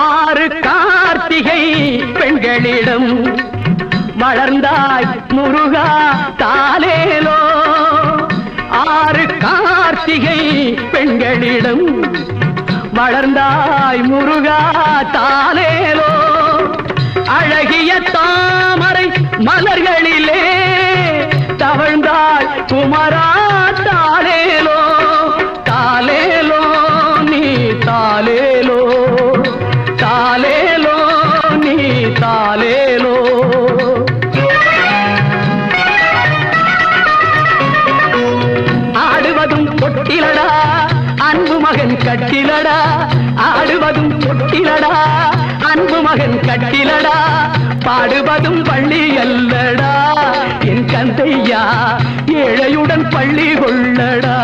ஆறு கார்த்திகை பெண்களிடம் வளர்ந்தாய் முருகா தாலேலோ. ஆறு கார்த்திகை பெண்களிடம் வளர்ந்தாய் முருகா தாலேலோ. அழகிய தாமரை மலர்களிலே தவழ்ந்தாய் குமரா தாலேலோ. தாலேலோ நீ தாலேலோ, தாலேலோ நீ தாலேலோ. ஆடுவதும் பொட்டிலடா அன்பு மகன் கட்டிலடா. ஆடுவதும் பொட்டிலடா அன்பு மகன் கட்டிலடா. பாடுவதும் பள்ளி அல்லடா என் கந்தையா, ஏழையுடன் பள்ளி கொள்ளடா.